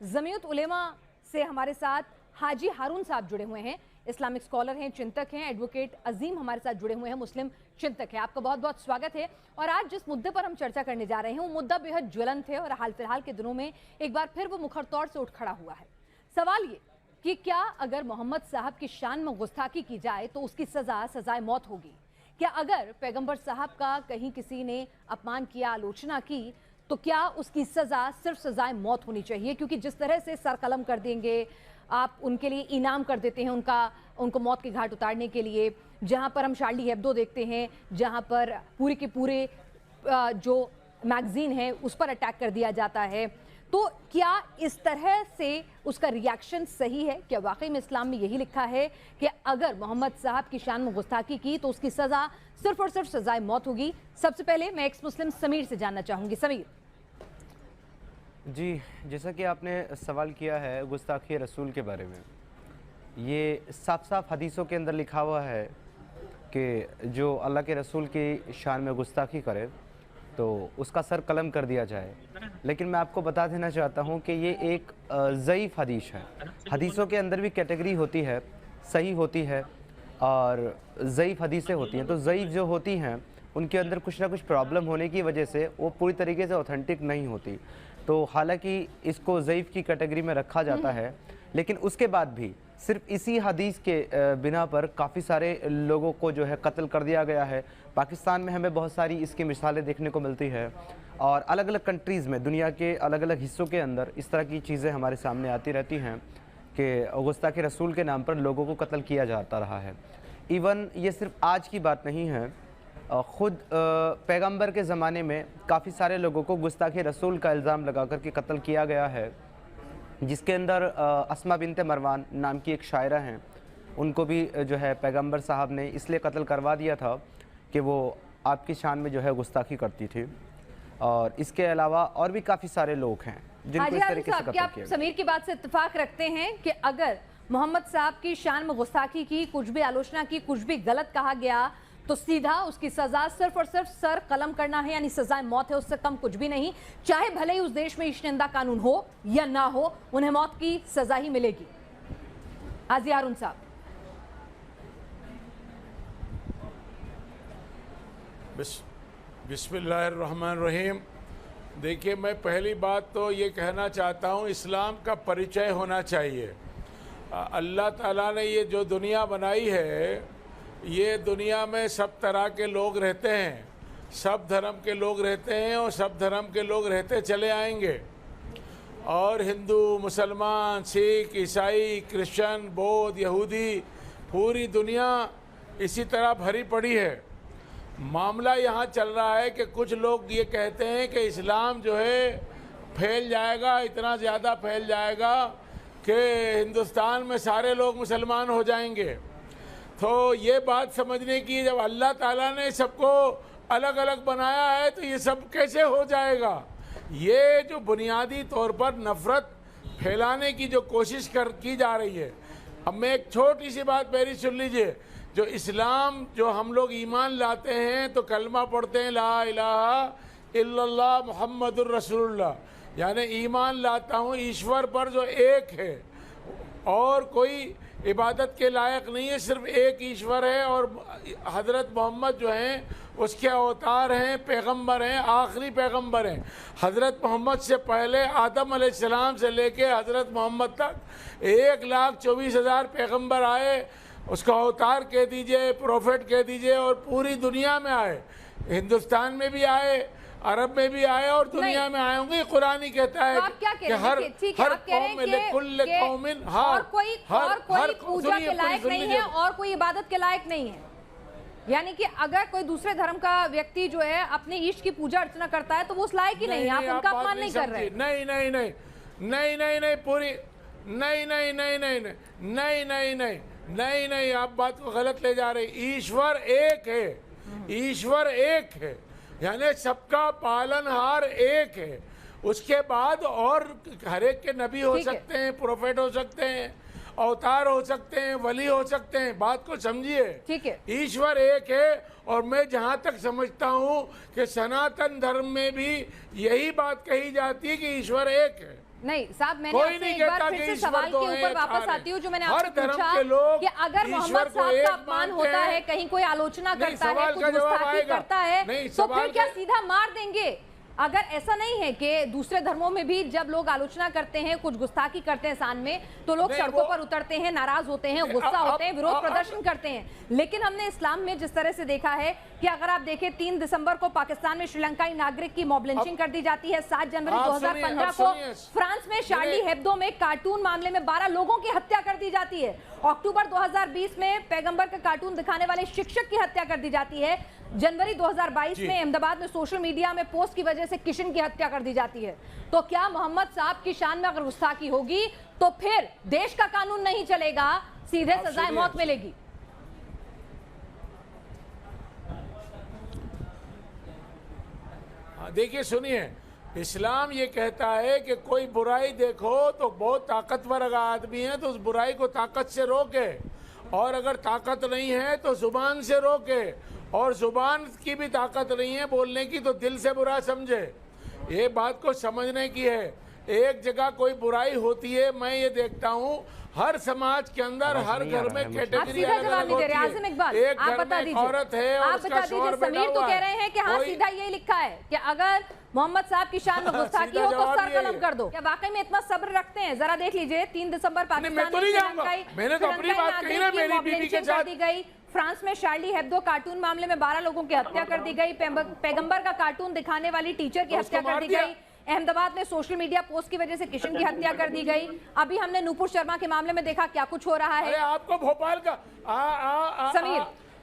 जमीयत उलेमा से हमारे साथ हाजी हारून साहब जुड़े हुए हैं, इस्लामिक स्कॉलर हैं, चिंतक हैं। एडवोकेट अजीम हमारे साथ जुड़े हुए हैं, मुस्लिम चिंतक है। आपका बहुत बहुत स्वागत है। और आज जिस मुद्दे पर हम चर्चा करने जा रहे हैं वो मुद्दा बेहद ज्वलंत है और हाल फिलहाल के दिनों में एक बार फिर वो मुखरतौड़ से उठ खड़ा हुआ है। सवाल ये कि क्या अगर मोहम्मद साहब की शान में गुस्ताखी की जाए तो उसकी सजाए मौत होगी? क्या अगर पैगंबर साहब का कहीं किसी ने अपमान किया, आलोचना की, तो क्या उसकी सजा सिर्फ सजाए मौत होनी चाहिए? क्योंकि जिस तरह से सर कलम कर देंगे आप, उनके लिए इनाम कर देते हैं उनको मौत के घाट उतारने के लिए, जहां पर हम शार्ली हेब्दो देखते हैं, जहां पर पूरे के पूरे जो मैगजीन है उस पर अटैक कर दिया जाता है, तो क्या इस तरह से उसका रिएक्शन सही है? क्या वाकई में इस्लाम में यही लिखा है कि अगर मोहम्मद साहब की शान में गुस्ताखी की तो उसकी सजा सिर्फ और सिर्फ सजाए मौत होगी? सबसे पहले मैं एक्स मुस्लिम समीर से जानना चाहूंगी। समीर जी, जैसा कि आपने सवाल किया है गुस्ताखी रसूल के बारे में, ये साफ साफ हदीसों के अंदर लिखा हुआ है कि जो अल्लाह के रसूल की शान में गुस्ताखी करे तो उसका सर कलम कर दिया जाए। लेकिन मैं आपको बता देना चाहता हूँ कि ये एक ज़ईफ़ हदीस है। हदीसों के अंदर भी कैटेगरी होती है, सही होती है और ज़ईफ़ हदीसें होती हैं। तो ज़ईफ़ जो होती हैं उनके अंदर कुछ ना कुछ प्रॉब्लम होने की वजह से वो पूरी तरीके से ऑथेंटिक नहीं होती। तो हालांकि इसको ज़ईफ़ की कैटेगरी में रखा जाता है, लेकिन उसके बाद भी सिर्फ इसी हदीस के बिना पर काफ़ी सारे लोगों को जो है कत्ल कर दिया गया है। पाकिस्तान में हमें बहुत सारी इसकी मिसालें देखने को मिलती है और अलग अलग कंट्रीज़ में, दुनिया के अलग अलग हिस्सों के अंदर इस तरह की चीज़ें हमारे सामने आती रहती हैं कि गुस्ताखी रसूल के नाम पर लोगों को कत्ल किया जाता रहा है। इवन ये सिर्फ आज की बात नहीं है, ख़ुद पैगंबर के ज़माने में काफ़ी सारे लोगों को गुस्ताखी रसूल का इल्ज़ाम लगा कर के कत्ल किया गया है, जिसके अंदर अस्मा बिनत मरवान नाम की एक शायरा हैं, उनको भी जो है पैगंबर साहब ने इसलिए कत्ल करवा दिया था कि वो आपकी शान में जो है गुस्ताखी करती थी। और इसके अलावा और भी काफ़ी सारे लोग हैं जिनको इस तरीके से कत्ल किया गया। समीर की बात से इत्तेफाक रखते हैं कि अगर मोहम्मद साहब की शान में गुस्ताखी की, कुछ भी आलोचना की, कुछ भी गलत कहा गया तो सीधा उसकी सजा सिर्फ और सिर्फ सर कलम करना है, यानी सजाए मौत है, उससे कम कुछ भी नहीं। चाहे भले ही उस देश में इश्तिंदा कानून हो या ना हो, उन्हें मौत की सजा ही मिलेगी। हाजी हारून साहब। बिस्मिल्लाहिर्रहमानिर्रहीम। देखिए, मैं पहली बात तो ये कहना चाहता हूँ, इस्लाम का परिचय होना चाहिए। अल्लाह ताला ने ये जो दुनिया बनाई है, ये दुनिया में सब तरह के लोग रहते हैं, सब धर्म के लोग रहते हैं और सब धर्म के लोग रहते चले आएंगे। और हिंदू, मुसलमान, सिख, ईसाई, क्रिश्चियन, बौद्ध, यहूदी, पूरी दुनिया इसी तरह भरी पड़ी है। मामला यहाँ चल रहा है कि कुछ लोग ये कहते हैं कि इस्लाम जो है फैल जाएगा, इतना ज़्यादा फैल जाएगा कि हिंदुस्तान में सारे लोग मुसलमान हो जाएंगे। तो ये बात समझने की, जब अल्लाह ताला ने सबको अलग अलग बनाया है तो ये सब कैसे हो जाएगा? ये जो बुनियादी तौर पर नफ़रत फैलाने की जो कोशिश की जा रही है। अब मैं एक छोटी सी बात मेरी सुन लीजिए। जो इस्लाम, जो हम लोग ईमान लाते हैं तो कलमा पढ़ते हैं, ला इलाहा इल्लल्लाह मुहम्मदुर रसूलुल्लाह, यानी ईमान लाता हूँ ईश्वर पर जो एक है और कोई इबादत के लायक नहीं है, सिर्फ एक ईश्वर है और हज़रत मोहम्मद जो हैं उसके अवतार हैं, पैगंबर हैं, आखिरी पैगंबर हैं। हज़रत मोहम्मद से पहले आदम अलैहिस्सलाम से लेके हज़रत मोहम्मद तक 1,24,000 पैगंबर आए, उसका अवतार कह दीजिए, प्रोफेट कह दीजिए, और पूरी दुनिया में आए, हिंदुस्तान में भी आए, अरब में भी आए और दुनिया में आए होंगे। कुरान ही कहता है कि हर कौम में कुल्ल कौमिन और कोई पूजा के लायक नहीं है और कोई इबादत के लायक नहीं है। यानी कि अगर कोई दूसरे धर्म का व्यक्ति जो है अपने ईश्वर की पूजा अर्चना करता है तो वो उस लायक ही नहीं है। आप उनका अपमान नहीं कर रहे। नहीं नहीं नहीं नहीं नहीं नहीं पूरी नहीं नहीं नहीं नहीं नहीं नहीं नहीं नहीं नहीं, आप बात को गलत ले जा रहे। ईश्वर एक है, ईश्वर एक है, यानी सबका पालनहार एक है। उसके बाद और हर एक के नबी हो सकते हैं, प्रोफेट हो सकते हैं, अवतार हो सकते हैं, वली हो सकते हैं। बात को समझिए, ठीक है। ईश्वर एक है और मैं जहाँ तक समझता हूँ कि सनातन धर्म में भी यही बात कही जाती है कि ईश्वर एक है। नहीं साहब, मैंने कोई आपसे नहीं एक बार कहता फिर कि से ईश्वर सवाल तो के ऊपर एक वापस है। आती हूँ, जो मैंने हर आपसे धर्म पूछा के लोग कि अगर ईश्वर मोहम्मद को साहब एक का अपमान मानते होता हैं। है, कहीं कोई आलोचना नहीं, करता है, सवाल कुछ का जवाब गुस्ताखी आएगा। करता है, नहीं, तो सवाल फिर क्या का- सीधा मार देंगे? अगर ऐसा नहीं है कि दूसरे धर्मों में भी जब लोग आलोचना करते हैं, कुछ गुस्ताखी करते हैं शान में, तो लोग नहीं, सड़कों वो- पर उतरते हैं, नाराज होते हैं, नहीं, गुस्सा होते हैं, विरोध अब- प्रदर्शन करते हैं। लेकिन हमने इस्लाम में जिस तरह से देखा है कि अगर आप देखें 3 दिसंबर को पाकिस्तान में श्रीलंकाई नागरिक की मॉब लिंचिंग कर दी जाती है, 7 जनवरी आप 2015 सुनिए, को सुनिए। फ्रांस में शार्ली हेब्दो में कार्टून मामले में 12 लोगों की हत्या कर दी जाती है, अक्टूबर 2020 में पैगंबर का कार्टून दिखाने वाले शिक्षक की हत्या कर दी जाती है, जनवरी 2022 में अहमदाबाद में सोशल मीडिया में पोस्ट की वजह से किशन की हत्या कर दी जाती है। तो क्या मोहम्मद साहब की शान में अगर गुस्ताखी होगी तो फिर देश का कानून नहीं चलेगा, सीधे सजाए मौत मिलेगी? देखिए सुनिए, इस्लाम ये कहता है कि कोई बुराई देखो तो बहुत ताकतवर अगर आदमी है तो उस बुराई को ताकत से रोके, और अगर ताकत नहीं है तो जुबान से रोके, और जुबान की भी ताकत नहीं है बोलने की तो दिल से बुरा समझे। ये बात को समझने की है। एक जगह कोई बुराई होती है, मैं ये देखता हूँ हर समाज के अंदर हर घर में आप कैटेगरी सीधा अलग जवाब अलग नहीं दे होती रहे आज़िम इकबाल, है। एक आप घर बता में एक दीजिए, औरत है और आप उसका बता दीजिए। शौहर बैठा समीर तो हुआ कह है। रहे हैं कि हाँ कोई- सीधा यही लिखा है कि अगर मोहम्मद साहब की शान में गुस्ताखी सीधा हो तो जवाब सर यही कलम है। कर दो। क्या वाकई में इतना सब्र रखते हैं? जरा देख लीजिए, 3 दिसंबर पाकिस्तान मैं तो में नहीं जाऊंगा। श्रीलंकाई मैंने तो अपनी बात कही ना, नागरिक की मेरी मॉब बीवी के लिंचिंग साथ। कर दी गई, फ्रांस में शार्ली हेब्दो कार्टून मामले में 12 लोगों की हत्या कर दी गई, पैगंबर का कार्टून दिखाने वाली टीचर की तो उसको हत्या कर मार दी दिया। गई, अहमदाबाद में सोशल मीडिया पोस्ट की वजह से किशन की हत्या कर दी गई, अभी हमने नूपुर शर्मा के मामले में देखा क्या कुछ हो रहा अरे है। आपको भोपाल का समीर,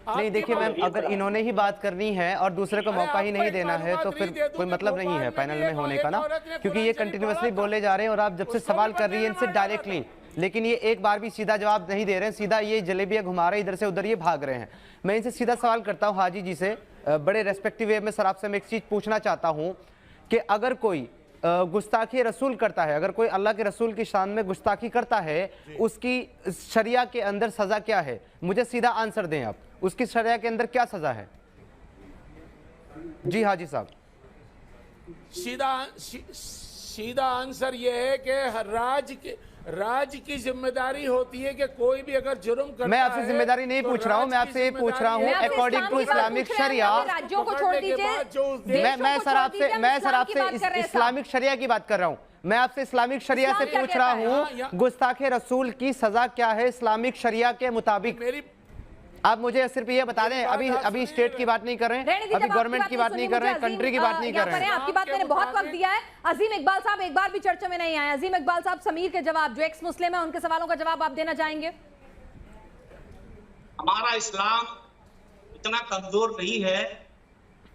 नहीं देखिए मैम, अगर इन्होंने ही बात करनी है और दूसरे को अरे मौका ही आपको नहीं एक देना है तो मालूमात फिर नहीं दे दूं कोई कि मतलब नहीं भोपाल है में पैनल भी में एक होने का ना, औरत ने क्योंकि ये कुरान शरीफ कंटिन्यूसली पढ़ा बोले जा रहे हैं और आप जब से उसको सवाल भी कर रही है इनसे पढ़ने डायरेक्टली, लेकिन ये एक बार भी सीधा जवाब नहीं दे रहे हैं, सीधा ये जलेबियां घुमा रहे हैं, इधर से उधर ये भाग रहे हैं। मैं इनसे सीधा सवाल करता हूँ हाजी जी से, बड़े रेस्पेक्टिव वे में सर आपसे मैं एक चीज़ पूछना चाहता हूँ कि अगर कोई गुस्ताखी रसूल करता है, अगर कोई अल्लाह के रसूल की शान में गुस्ताखी करता है, उसकी शरिया के अंदर सज़ा क्या है? मुझे सीधा आंसर दें आप, उसकी शरिया के अंदर क्या सज़ा है? जी हाजी साहब। सीधा आंसर ये है कि राज्य की जिम्मेदारी होती है कि कोई भी अगर जुर्म करता है। मैं आपसे जिम्मेदारी नहीं तो पूछ रहा हूँ, मैं आपसे ये पूछ रहा हूँ मैं आपसे अकॉर्डिंग टू इस्लाम की बात इस्लामिक पूछ रहे हैं, शरिया। आप राज्यों को छोड़ दीजिए, मैं सर आपसे इस्लाम की इस्लामिक शरिया की बात कर रहा हूँ। मैं आपसे इस्लामिक शरिया से इस्लाम क्या पूछ रहा कहता है? हूँ गुस्ताखे रसूल की सजा क्या है इस्लामिक शरिया के मुताबिक? मेरी आप मुझे सिर्फ ये बता दें, अभी स्टेट की बात नहीं कर रहे हैं, अभी गवर्नमेंट की बात नहीं कर रहे हैं, कंट्री की बात नहीं कर रहे हैं। आपकी बात मैंने बहुत वक्त दिया है। अजीम इकबाल साहब एक बार भी चर्चा में नहीं आए। अजीम इकबाल साहब, समीर के जवाब, जो एक्स मुस्लिम है, उनके सवालों का जवाब आप देना चाहेंगे? हमारा इस्लाम इतना कमजोर नहीं है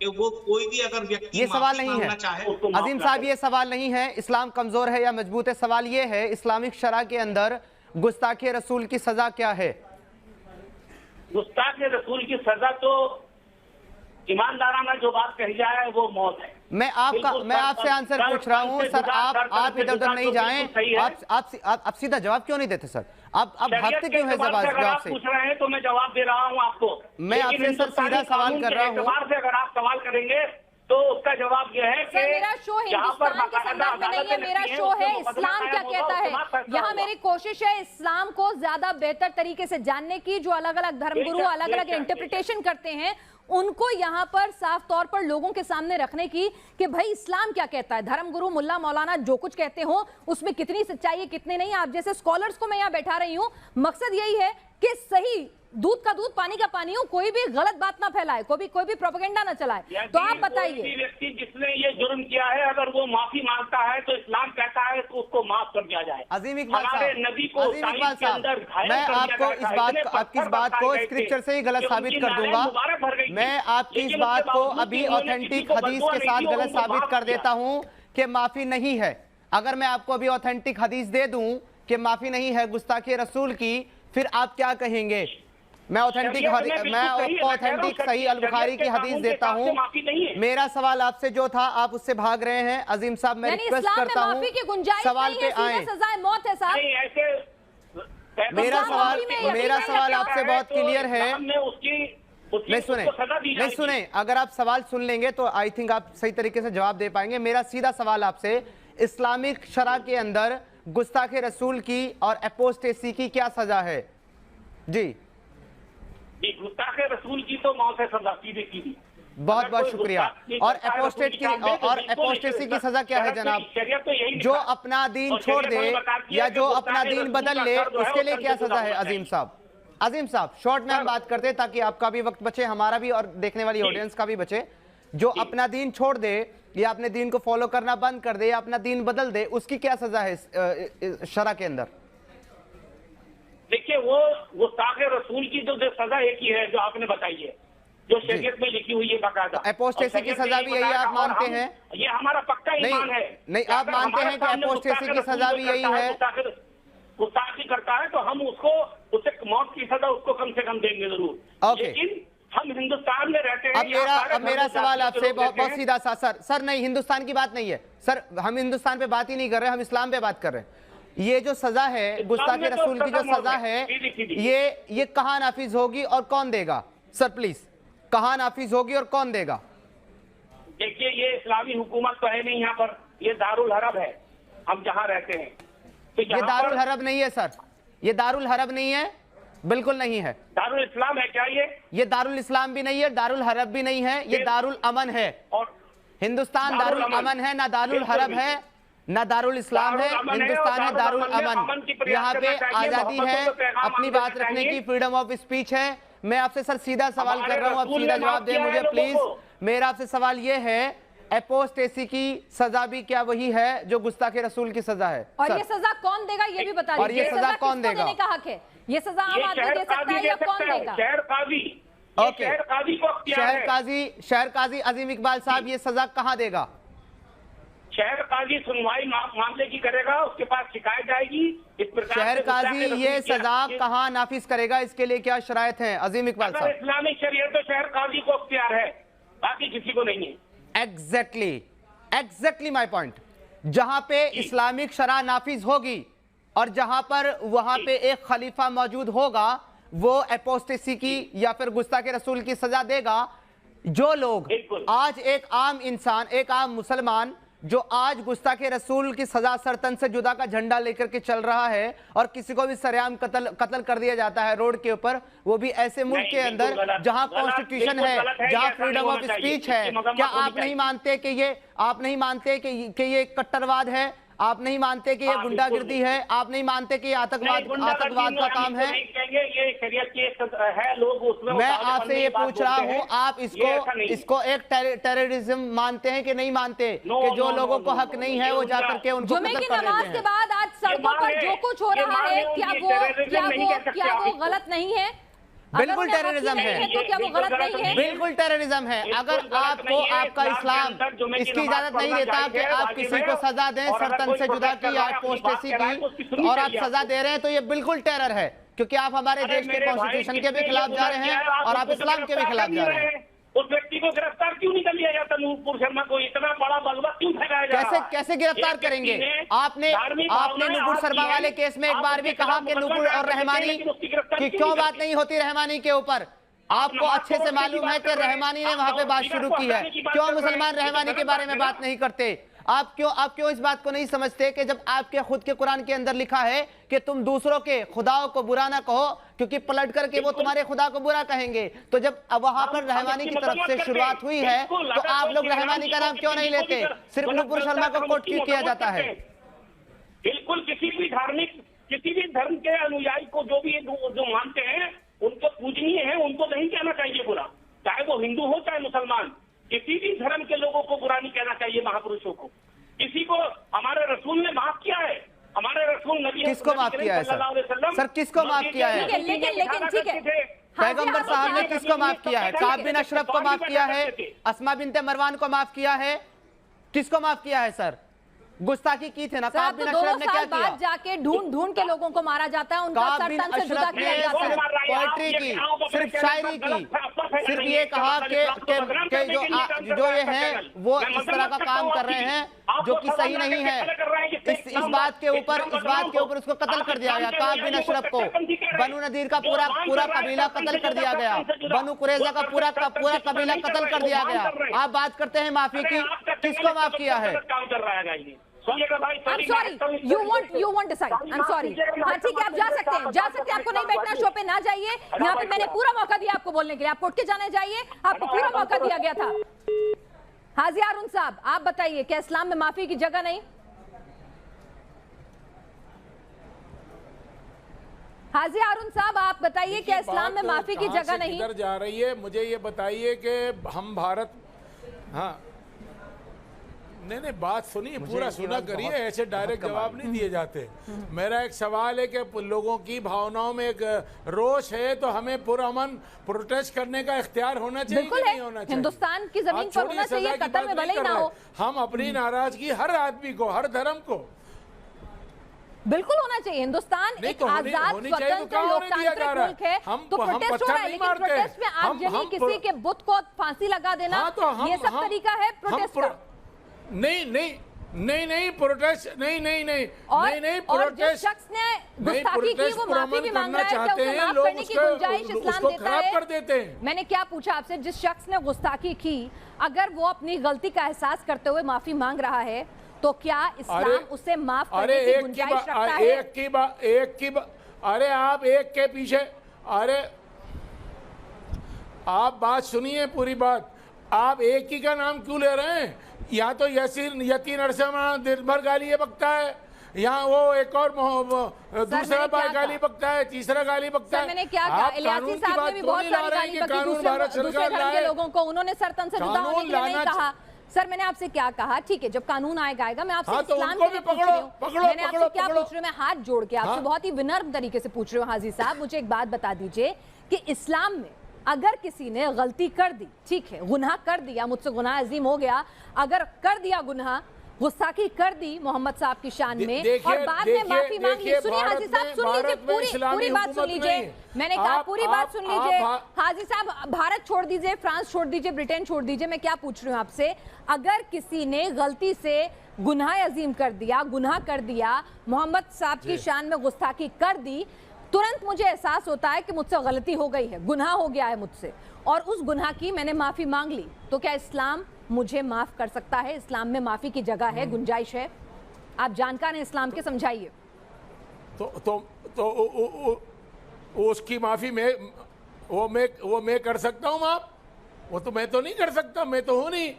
कि वो कोई भी अगर व्यक्ति ये सवाल नहीं है अजीम साहब, ये सवाल नहीं है इस्लाम कमजोर है या मजबूत है, सवाल ये है इस्लामिक शरा के अंदर गुस्ताखे रसूल की सजा क्या है? गुस्ताखे रसूल की सजा तो ईमानदाराना जो बात कही जाए वो मौत है। मैं आपसे आंसर पूछ रहा हूँ सर, आप इधर उधर नहीं जाएं, आप सीधा जवाब क्यों नहीं देते सर? आप भागते क्यों है जवाब से? पूछ रहे हैं तो मैं जवाब दे रहा हूँ आपको। मैं आपसे सर सीधा सवाल कर रहा हूँ। से अगर आप सवाल करेंगे तो उसका जवाब यह है कि मेरा शो हिंदुस्तान के संदर्भ में नहीं है, मेरा शो है इस्लाम क्या कहता है। यहाँ मेरी कोशिश है इस्लाम को ज्यादा बेहतर तरीके से जानने की। जो अलग अलग धर्मगुरु अलग अलग इंटरप्रिटेशन करते हैं, उनको यहाँ पर साफ तौर पर लोगों के सामने रखने की कि भाई इस्लाम क्या कहता है। धर्मगुरु मुल्ला मौलाना जो कुछ कहते हो उसमें कितनी सच्चाई है कितने नहीं, आप जैसे स्कॉलर्स को मैं यहाँ बैठा रही हूँ। मकसद यही है कि सही दूध का दूध पानी का पानी हो, कोई भी गलत बात ना फैलाए, कोई भी प्रोपेगेंडा ना चलाए। तो आप बताइए, व्यक्ति जिसने ये जुर्म किया है अगर वो माफी मांगता है तो इस्लाम कहता है तो उसको माफ कर दिया जाए। अजीम इकबाल हमारे साहब, नबी को अजीम इकबाल साहब, मैं आपको आपकी इस बात को स्क्रिप्चर से ही गलत साबित कर दूंगा। मैं आपकी इस बात को अभी ऑथेंटिक हदीस के साथ गलत साबित कर देता हूं कि माफी नहीं है। अगर मैं आपको अभी ऑथेंटिक हदीस दे दूं कि माफी नहीं है गुस्ताखी रसूल की, फिर आप क्या कहेंगे? मैं ऑथेंटिक सही अल बुखारी की हदीस देता हूं। मेरा सवाल आपसे जो था आप उससे भाग रहे हैं। अजीम साहब, मैं रिक्वेस्ट करता हूं सवाल पे आए। सजाए मौत है साहब। मेरा सवाल आपसे बहुत क्लियर है। नहीं सुने, अगर आप सवाल सुन लेंगे तो आई थिंक आप सही तरीके से जवाब दे पाएंगे। मेरा सीधा सवाल आपसे, इस्लामिक शरा के अंदर गुस्ताखे रसूल की और एपोस्टेसी की क्या सजा है? जी गुस्ताखे रसूल की तो मौत है सजा सीधी। बहुत बहुत शुक्रिया। और एपोस्टेसी की सजा क्या है जनाब? जो अपना दीन छोड़ दे या जो अपना दीन बदल ले, उसके लिए क्या सजा है? अजीम साहब शॉर्ट में हम बात करते हैं ताकि आपका भी वक्त बचे, हमारा भी और देखने वाली ऑडियंस का भी बचे। जो अपना दीन छोड़ दे या अपने दीन को फॉलो करना बंद कर दे या अपना दीन बदल दे, उसकी क्या सजा है शरा के अंदर? देखिए वो गुस्ताखे रसूल की जो सजा एक ही है जो आपने बताई है, जो शरीयत में लिखी हुई है बाकायदा। एपोस्टेसी की सजा भी यही आप मानते हैं? ये हमारा पक्का ईमान है। नहीं, आप मानते हैं कि एपोस्टेसी की सजा भी यही है? गुस्ताखी करता है तो हम उसे मौत की सजा उसको कम से कम देंगे जरूर। लेकिन हम हिंदुस्तान में रहते हैं। अब मेरा सवाल आपसे बहुत सीधा सा सर नहीं, हिंदुस्तान की बात नहीं है सर, हम हिंदुस्तान पे बात ही नहीं कर रहे, हम इस्लाम पे बात कर रहे हैं। ये जो सजा है गुस्ताखे रसूल की जो सजा है, ये कहाँ नाफिज होगी और कौन देगा? सर प्लीज, कहाँ नाफिज होगी और कौन देगा? देखिए ये इस्लामी हुकूमत तो है नहीं यहाँ पर, ये दारुल हरब है हम जहाँ रहते हैं। तो ये दारुल हरब नहीं है सर, ये दारुल हरब नहीं है, बिल्कुल नहीं है। दारुल इस्लाम है क्या ये दारुल इस्लाम भी नहीं है, दारुल हरब भी नहीं है, ये दारुल अमन है। और हिंदुस्तान दारुल अमन है, ना दारुल हरब है ना दारुल इस्लाम है। हिंदुस्तान है दारुल अमन। यहाँ पे आजादी है, अपनी बात रखने की फ्रीडम ऑफ स्पीच है। मैं आपसे सर सीधा सवाल कर रहा हूँ, आप सीधा जवाब दें मुझे प्लीज। मेरा आपसे सवाल ये है, एपोस्टेसी की सजा भी क्या वही है जो गुस्ताखे रसूल की सजा है? और ये सजा कौन देगा ये भी बता दीजिए। और ये सजा कौन देगा? देने का हक है, ये सजा आम आदमी दे सकता है या कौन देगा? शहर काजी। ओके, शहर काजी अजीम इकबाल साहब ये सजा कहाँ देगा? शहर काजी सुनवाई मामले की करेगा, उसके पास शिकायत जाएगी। इस प्रकार शहर काजी ये सजा कहाँ नाफिज करेगा, इसके लिए क्या शरायत है अजीम इकबाल साहब? इस्लामिक शरीयत तो शहर काजी को अख्तियार है, बाकी किसी को नहीं है। Exactly my point. जहां पे इस्लामिक शरा नाफिज होगी और जहां पर वहां पे एक खलीफा मौजूद होगा, वो एपोस्टेसी की या फिर गुस्ताखे रसूल की सजा देगा। जो लोग आज एक आम इंसान, एक आम मुसलमान जो आज गुस्ताखे रसूल की सजा सरतन से जुदा का झंडा लेकर के चल रहा है और किसी को भी सरेआम कत्ल कर दिया जाता है रोड के ऊपर, वो भी ऐसे मुल्क के अंदर जहां कॉन्स्टिट्यूशन है, जहां फ्रीडम ऑफ स्पीच है, क्या आप नहीं मानते कि ये कट्टरवाद है? आप नहीं मानते कि ये गुंडागिर्दी है? आप नहीं मानते कि ये आतंकवाद का काम है? मैं आपसे ये पूछ रहा हूँ, आप इसको एक टेररिज्म मानते हैं कि नहीं मानते कि जो लोगों को हक नहीं है वो जाकर के उनको जुमे की नमाज के बाद आज सड़कों पर जो कुछ हो रहा है, क्या वो गलत नहीं है? बिल्कुल टेररिज्म है, तो क्या वो गलत नहीं है? बिल्कुल टेररिज्म है। अगर आपको आपका इस्लाम इसकी इजाजत नहीं देता कि आप किसी को सजा दें सरतन से जुदा की या एपोस्टेसी की, और आप सजा दे रहे हैं, तो ये बिल्कुल टेरर है, क्योंकि आप हमारे देश के कॉन्स्टिट्यूशन के भी खिलाफ जा रहे हैं और आप इस्लाम के भी खिलाफ जा रहे हैं। उस व्यक्ति को गिरफ्तार क्यों नहीं कर लिया जाता? नूपुर शर्मा को इतना बड़ा बलवा क्यों फैलाया जा रहा है? कैसे गिरफ्तार करेंगे? आपने नूपुर शर्मा वाले केस में एक बार भी कहा कि नूपुर और रहमानी की क्यों बात नहीं होती रहमानी के ऊपर? आपको अच्छे से मालूम है कि रहमानी ने वहां पे बात शुरू की है, क्यों मुसलमान रहमानी के बारे में बात नहीं करते? आप क्यों इस बात को नहीं समझते कि जब आपके खुद के कुरान के अंदर लिखा है कि तुम दूसरों के खुदाओं को बुरा ना कहो क्योंकि पलट करके वो तुम्हारे खुदा को बुरा कहेंगे। तो जब वहां पर रहमानी की तरफ से शुरुआत हुई है तो आप लोग रहमानी का नाम क्यों नहीं लेते? सिर्फ नूपुर शर्मा को कोट क्यों किया जाता है? बिल्कुल किसी भी धर्म के अनुयायी को जो मानते हैं उनको पूजनीय है, उनको नहीं कहना चाहिए बुरा, चाहे वो हिंदू हो चाहे मुसलमान। किसी भी धर्म के लोगों को बुरा नहीं कहना चाहिए, महापुरुषों को। किसी को हमारे रसूल ने माफ किया है, हमारे रसूल नबी किसको माफ किया है सर? किसको माफ किया है? लेकिन ठीक है, पैगंबर साहब ने किसको माफ किया है? काब बिन अशरफ को माफ किया है, अस्मा बिनते मरवान को माफ किया है, किसको माफ किया है सर? गुस्ताखी की थी ना काब बिन अशरफ ने, क्या किया? जाके ढूंढ के लोगों को मारा जाता है, उनका सरतन से जुदा किया जाता है। पोएट्री की, सिर्फ शायरी की, सिर्फ ये कहा कि जो ये हैं वो इस तरह का काम कर रहे हैं जो कि सही नहीं है। इस बात के ऊपर उसको कत्ल कर दिया गया। काब बिन अशरफ को बनु नदीर का पूरा कबीला कत्ल कर दिया गया, बनु कुरैजा का पूरा कबीला कत्ल कर दिया गया। आप बात करते हैं माफी की, किसको माफ किया है? सुनिएगा भाई, I'm sorry, you won't decide. I'm sorry. हाँ ठीक है, आप जा सकते हैं, आपको नहीं बैठना शो पे, ना जाइए। यहाँ पे मैंने पूरा मौका दिया आपको बोलने के लिए, आप उठ के जाने जाइए, आपको पूरा मौका दिया गया था। हाजी हारून साहब, आप बताइए, क्या इस्लाम में माफी की जगह नहीं? हाजी हारून साहब, आप बताइए, क्या इस्लाम में माफी की जगह नहीं? किधर जा रही है, मुझे ये बताइए कि हम भारत, हाँ नहीं बात सुनिए, पूरा सुना करिए, ऐसे डायरेक्ट जवाब नहीं दिए जाते। मेरा एक सवाल है कि लोगों की भावनाओं में एक रोष है, तो हमें पुरअमन प्रोटेस्ट करने का इख्तियार होना चाहिए कि नहीं होना चाहिए? हिंदुस्तान की जमीन पर होना चाहिए, कतर में भले ही ना हो। हम अपनी नाराजगी हर आदमी को, हर धर्म को बिल्कुल होना चाहिए। हिंदुस्तान एक आजाद स्वतंत्र लोकतांत्रिक मुल्क है, तो प्रोटेस्ट हो रहा है, लेकिन प्रोटेस्ट में आगजनी, किसी के बुत को फांसी लगा देना, ये सब तरीका है प्रोटेस्ट का। नहीं प्रोटेस्ट नहीं और जिस शख्स ने गुस्ताखी की वो माफी भी मांग रहा है, क्या उसे माफ करने की गुंजाइश इस्लाम देता है? मैंने क्या पूछा आपसे, जिस शख्स ने गुस्ताखी की, अगर वो अपनी गलती का एहसास करते हुए माफी मांग रहा है, तो क्या इस्लाम उसे माफ करने की गुंजाइश रखता है? एक की अरे आप एक के पीछे, अरे आप बात सुनिए, पूरी बात। आप एक ही का नाम क्यों ले रहे हैं? या तो यतीन अरसमा दिन भर गाली बकता है, यहाँ वो एक और दूसरा बार गाली बकता है, तीसरा गाली बकता है। मैंने क्या कहा? इलियासी साहब ने भी बहुत सारी गाली बकी दूसरे धर्म के लोगों को, उन्होंने सर तन से जुदा होने के लिए नहीं कहा। सर मैंने आपसे क्या कहा? ठीक है, जब कानून आएगा मैं आपसे इस्लाम के लिए पूछ रही हूँ, मैंने आपसे क्या पूछ रही हूँ, मैं हाथ जोड़ के आपसे बहुत ही विनम्र तरीके से पूछ रही हूँ। हाजी साहब, मुझे एक बात बता दीजिए कि इस्लाम में अगर किसी ने गलती कर दी, ठीक है, गुनाह कर दिया, मुझसे गुनाह अजीम हो गया, अगर कर दिया गुनाह, गुस्ताखी कर दी मोहम्मद साहब की शान में, और बाद में माफी मांग ली। सुनिए हाजी साहब, सुन लीजिए, पूरी बात सुन लीजिए। मैंने कहा पूरी बात सुन लीजिए। हाजी साहब, भारत छोड़ दीजिए, फ्रांस छोड़ दीजिए, ब्रिटेन छोड़ दीजिए, मैं क्या पूछ रही हूँ आपसे, अगर किसी ने गलती से गुनाह अजीम कर दिया, गुनाह कर दिया, मोहम्मद साहब की शान में गुस्ताखी कर दी, तुरंत मुझे एहसास होता है कि मुझसे गलती हो गई है, गुनाह हो गया है मुझसे, और उस गुनाह की मैंने माफी मांग ली, तो क्या इस्लाम मुझे माफ कर सकता है? इस्लाम में माफी की जगह है, गुंजाइश है? आप जानकार हैं इस्लाम के, समझाइए। तो उसकी माफी वो मैं कर सकता हूँ माफ? वो तो मैं तो नहीं कर सकता, मैं तो हूँ नहीं।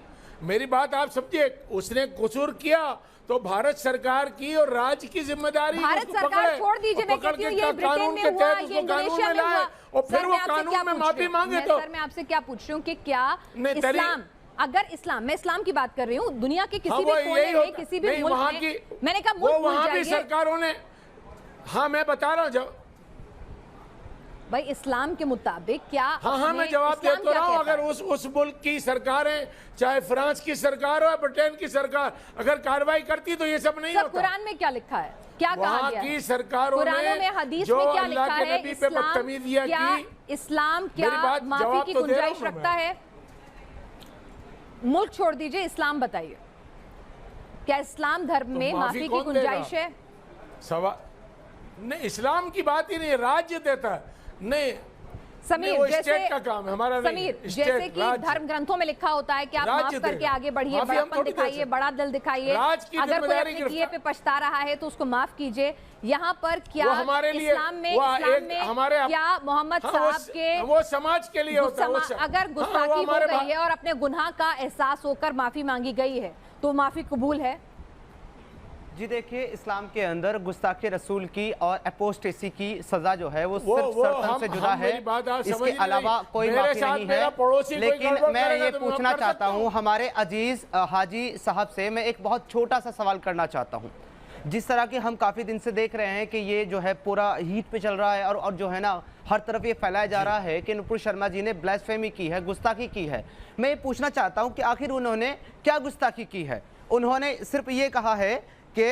मेरी बात आप समझिए, उसने कसूर किया तो भारत सरकार की और राज्य की जिम्मेदारी, भारत सरकार छोड़ दीजिए, मैं कहती हूँ ये ब्रिटेन में हुआ, ये इंडोनेशिया में हुआ, और फिर वो कानून में माफी मांगे। तो सर मैं आपसे क्या पूछ रही हूँ कि क्या इस्लाम, अगर इस्लाम, मैं इस्लाम की बात कर रही हूँ, दुनिया के किसी भी कोने में, किसी भी मुल्क में, मैंने कहा मुल्क वहां भी सरकारों ने, हाँ मैं बता रहा हूँ जब भाई इस्लाम के मुताबिक क्या, हाँ मैं जवाब देता रहा हूँ, अगर उस मुल्क की सरकारें, चाहे फ्रांस की सरकार हो या ब्रिटेन की सरकार, अगर कार्रवाई करती तो ये सब नहीं होता। कुरान में क्या लिखा है, क्या कहा गया है? की सरकारों में, हदीस में क्या लिखा है? इस्लाम क्या माफी की गुंजाइश रखता है? मुल्क छोड़ दीजिए, इस्लाम बताइए, क्या इस्लाम धर्म में माफी की गुंजाइश है? नहीं, इस्लाम की बात ही नहीं, राज्य देता है। नहीं समीर, वो जैसे स्टेट का काम है हमारा, समीर जैसे कि धर्म ग्रंथों में लिखा होता है कि आप माफ करके आगे बढ़िए, बड़ापन दिखाइए, बड़ा दिल दिखाइए, अगर कोई अपने किए पे पछता रहा है तो उसको माफ कीजिए। यहाँ पर क्या इस्लाम में क्या मोहम्मद साहब के, वो समाज के लिए होता है, अगर गुस्ताखी हो गई है और अपने गुनाह का एहसास होकर माफी मांगी गई है तो माफी कबूल है? जी देखिए, इस्लाम के अंदर गुस्ताखी रसूल की और एपोस्टेसी की सजा जो है वो सिर्फ सरतन से जुदा है, इसके अलावा कोई माफी नहीं है। लेकिन मैं ये पूछना चाहता हूँ हमारे अजीज हाजी साहब से, मैं एक बहुत छोटा सा सवाल करना चाहता हूँ। जिस तरह के हम काफ़ी दिन से देख रहे हैं कि ये जो है पूरा हीट पे चल रहा है और जो है ना हर तरफ ये फैलाया जा रहा है कि नुपुर शर्मा जी ने ब्लास्फेमी की है, गुस्ताखी की है। मैं ये पूछना चाहता हूँ कि आखिर उन्होंने क्या गुस्ताखी की है? उन्होंने सिर्फ ये कहा है कि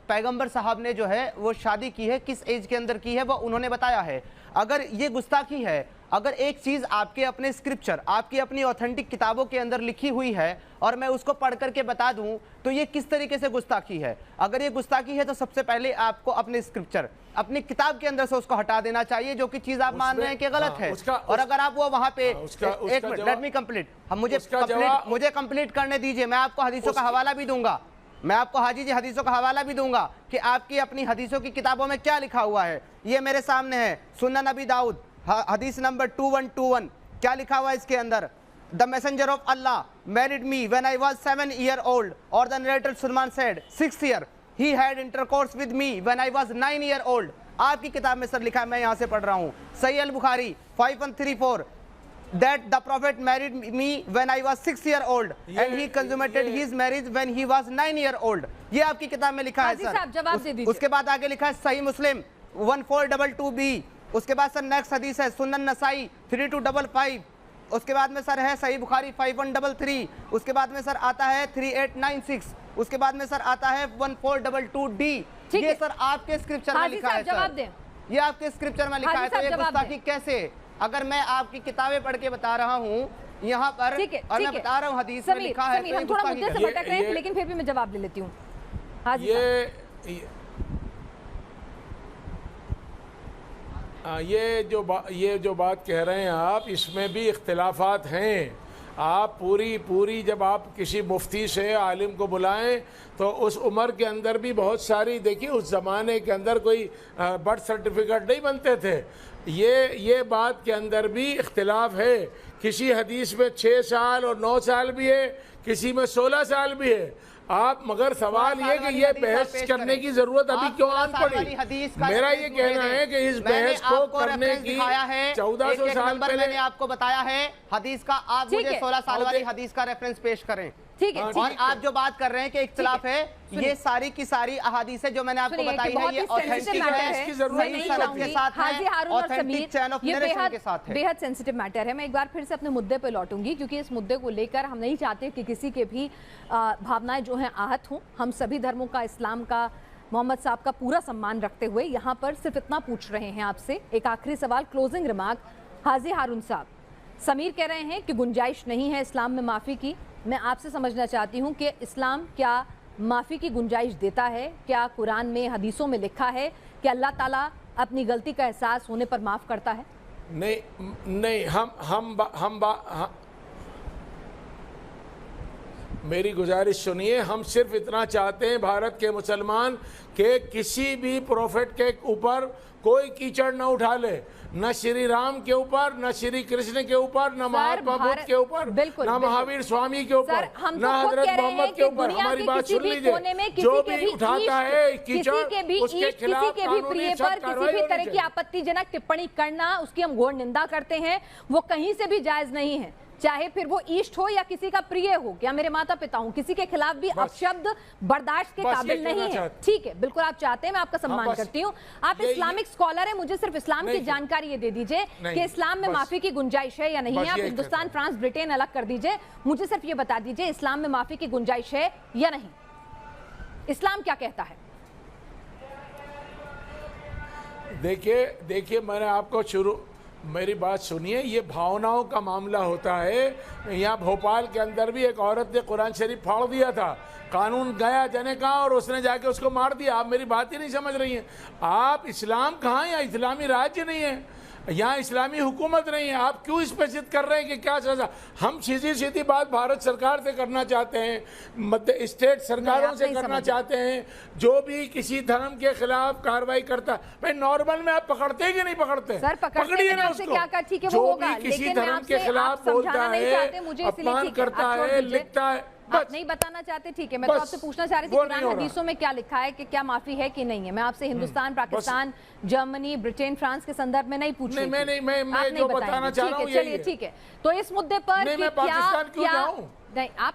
पैगंबर साहब ने जो है वो शादी की है, किस एज के अंदर की है वो उन्होंने बताया है। अगर ये गुस्ताखी है, अगर एक चीज़ आपके अपने स्क्रिप्चर, आपकी अपनी ऑथेंटिक किताबों के अंदर लिखी हुई है और मैं उसको पढ़ करके बता दूं तो ये किस तरीके से गुस्ताखी है? अगर ये गुस्ताखी है तो सबसे पहले आपको अपने स्क्रिप्चर, अपनी किताब के अंदर से उसको हटा देना चाहिए, जो कि चीज़ आप मान रहे हैं कि गलत है। और अगर आप वो वहाँ पे, एक मिनट, लेट मी कंप्लीट, हम मुझे कंप्लीट करने दीजिए, मैं आपको हदीसों का हवाला भी दूंगा। मैं आपको हाजी जी हदीसों का हवाला भी दूंगा कि आपकी अपनी हदीसों की किताबों में क्या लिखा हुआ है। ये मेरे सामने है, सुन्नन नबी दाऊद हदीस नंबर 2121। क्या लिखा हुआ है इसके अंदर? The messenger of Allah married me when I was 7 years old, और the narrator Salman said 6 years he had intercourse with me when I was 9 years old। आपकी किताब में सर लिखा है, मैं यहाँ से पढ़ रहा हूँ, सही अल Bukhari 5134, that the prophet married me when I was 6 years old and he consummated his marriage when he was 9 years old। ये आपकी किताब में लिखा है सर। जवाब दे दीजिए। उसके बाद आगे लिखा है सही मुस्लिम 1422b। उसके बाद सर नेक्स्ट हदीस है सुनन नसाई 3255। उसके बाद में सर है सही बुखारी 5133। उसके बाद में सर आता है 3896। उसके बाद में सर आता है 1422d। ये सर आपके स्क्रिप्चर में लिखा है सर, ये आपके स्क्रिप्चर में लिखा है। तो ये गुस्ताखी कैसे? अगर मैं आपकी किताबें पढ़ के बता रहा हूँ यहाँ पर, और मैं बता रहा हूँ हदीस में लिखा है, हम थोड़ा मुद्दे से भटक रहे हैं, लेकिन फिर भी मैं जवाब ले लेती हूँ। ये जो बात कह रहे हैं आप, इसमें भी इख्तिलाफात हैं। आप पूरी जब आप किसी मुफ्ती से आलिम को बुलाएं तो उस उम्र के अंदर भी बहुत सारी, देखिए उस ज़माने के अंदर कोई बर्थ सर्टिफिकेट नहीं बनते थे। ये बात के अंदर भी इख्तिलाफ है। किसी हदीस में 6 साल और 9 साल भी है, किसी में 16 साल भी है। आप मगर सवाल ये कि ये बहस करने की जरूरत अभी क्यों आन पड़ी? मेरा ये कहना है कि इस बहस को करने की 1400 साल पहले मैंने आपको बताया है हदीस का, आप मुझे 16 साल वाली हदीस का रेफरेंस पेश करें। ठीक है। और आप जो बात कर रहे हैं कि इख्तिलाफ है, ये सारी की सारी अहादीसें जो मैंने आपको बताई है ये ऑथेंटिक है, इसकी जरूरत सही सनद के साथ है, ऑथेंटिक चेन ऑफ नरेशन के साथ है। बेहद सेंसिटिव मैटर है। मैं एक बार फिर से अपने मुद्दे पे लौटूंगी, क्योंकि इस मुद्दे को लेकर हम नहीं चाहते कि किसी के भी भावनाएं जो हैं आहत हों। हम सभी धर्मों का, इस्लाम का, मोहम्मद साहब का पूरा सम्मान रखते हुए यहाँ पर सिर्फ इतना पूछ रहे हैं आपसे। एक आखिरी सवाल, क्लोजिंग रिमार्क। हाजी हारून साहब, समीर कह रहे हैं कि गुंजाइश नहीं है इस्लाम में माफ़ी की। मैं आपसे समझना चाहती हूँ कि इस्लाम क्या माफ़ी की गुंजाइश देता है? क्या कुरान में, हदीसों में लिखा है कि अल्लाह ताला अपनी गलती का एहसास होने पर माफ़ करता है? नहीं, मेरी गुजारिश सुनिए। हम सिर्फ इतना चाहते हैं भारत के मुसलमान के किसी भी प्रोफेट के ऊपर कोई कीचड़ न उठा ले, न श्री राम के ऊपर, न श्री कृष्ण के ऊपर, न महात्मा बुद्ध के ऊपर, न महावीर स्वामी के ऊपर, न हजरत मोहम्मद के ऊपर। हमारी बात सुन लीजिए, जो भी उठाता है कीचड़ उसके खिलाफ कानूनी सख्त कार्रवाई किसी भी तरह की आपत्तिजनक टिप्पणी करना, उसकी हम घोर निंदा करते हैं। वो कहीं से भी जायज नहीं है, चाहे फिर वो ईष्ट हो या किसी का प्रिय हो, या मेरे माता पिता हो, किसी के खिलाफ भी अपशब्द बर्दाश्त के काबिल नहीं है। ठीक है, बिल्कुल आप चाहते हैं, मैं आपका सम्मान करती हूँ। आप इस्लामिक स्कॉलर हैं, मुझे सिर्फ इस्लाम की जानकारी ये दे दीजिए कि इस्लाम में माफी की गुंजाइश है या नहीं है। आप हिंदुस्तान, फ्रांस, ब्रिटेन अलग कर दीजिए, मुझे सिर्फ ये बता दीजिए इस्लाम में माफी की गुंजाइश है या नहीं। इस्लाम क्या कहता है? देखिए मैंने आपको मेरी बात सुनिए। ये भावनाओं का मामला होता है। यहाँ भोपाल के अंदर भी एक औरत ने कुरान शरीफ फाड़ दिया था, कानून गया जने का, और उसने जाके उसको मार दिया। आप मेरी बात ही नहीं समझ रही हैं। आप इस्लाम कहाँ, यहाँ इस्लामी राज्य नहीं है, यहाँ इस्लामी हुकूमत नहीं है। आप क्यों इस पे जिद कर रहे हैं कि क्या सजा? हम सीधी बात भारत सरकार से करना चाहते हैं, मध्य स्टेट सरकारों से करना चाहते हैं। जो भी किसी धर्म के खिलाफ कार्रवाई करता, भाई नॉर्मल में आप पकड़ते हैं कि नहीं पकड़ते? पकड़िए ना उसको। जो भी किसी धर्म के खिलाफ बोलता है, अपमान करता है, लिखता है, आप नहीं बताना चाहते, ठीक है। मैं तो आपसे पूछना चाह रही थी कुरान हदीसों में क्या लिखा है कि क्या माफी है कि नहीं है। मैं आपसे Hindustan, Pakistan, Germany, Britain, France के संदर्भ में नहीं पूछ रही। मैं जो बताना चाह रहा हूं चलिए ठीक है। तो इस मुद्दे पर नहीं, आप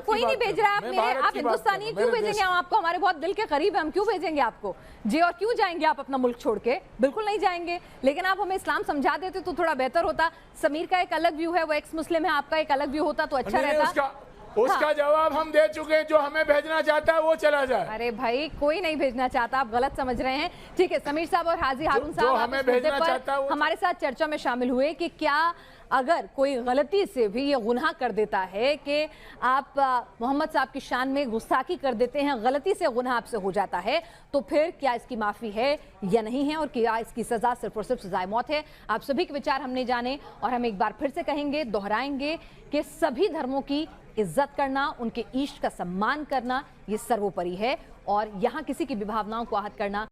कोई नहीं भेज रहा है। आप मेरे, आप हिंदुस्तानी क्यों भेजेंगे हम आपको? हमारे बहुत दिल के करीब है, हम क्यों भेजेंगे आपको जी? और क्यों जाएंगे आप अपना मुल्क छोड़ के? बिल्कुल नहीं जाएंगे। लेकिन आप हमें इस्लाम समझा देते तो थोड़ा बेहतर होता। समीर का एक अलग व्यू है, वो एक्स मुस्लिम है, आपका एक अलग व्यू होता तो अच्छा रहता। उसका जवाब हम दे चुके हैं। जो हमें भेजना चाहता है वो चला जाए। अरे भाई, कोई नहीं भेजना चाहता, आप गलत समझ रहे हैं। ठीक है, समीर साहब और हाजी हारून साहब हमें भेजना चाहता है हमारे साथ चर्चा में शामिल हुए कि क्या अगर कोई गलती से भी ये गुनाह कर देता है कि आप मोहम्मद साहब की शान में गुस्ताखी कर देते हैं, गलती से गुनाह आपसे हो जाता है, तो फिर क्या इसकी माफ़ी है या नहीं है, और क्या इसकी सज़ा सिर्फ और सिर्फ सज़ाए मौत है? आप सभी के विचार हमने जाने, और हम एक बार फिर से कहेंगे, दोहराएंगे कि सभी धर्मों की इज्जत करना, उनके ईश्ट का सम्मान करना, ये सर्वोपरि है, और यहाँ किसी की भी भावनाओं को आहत करना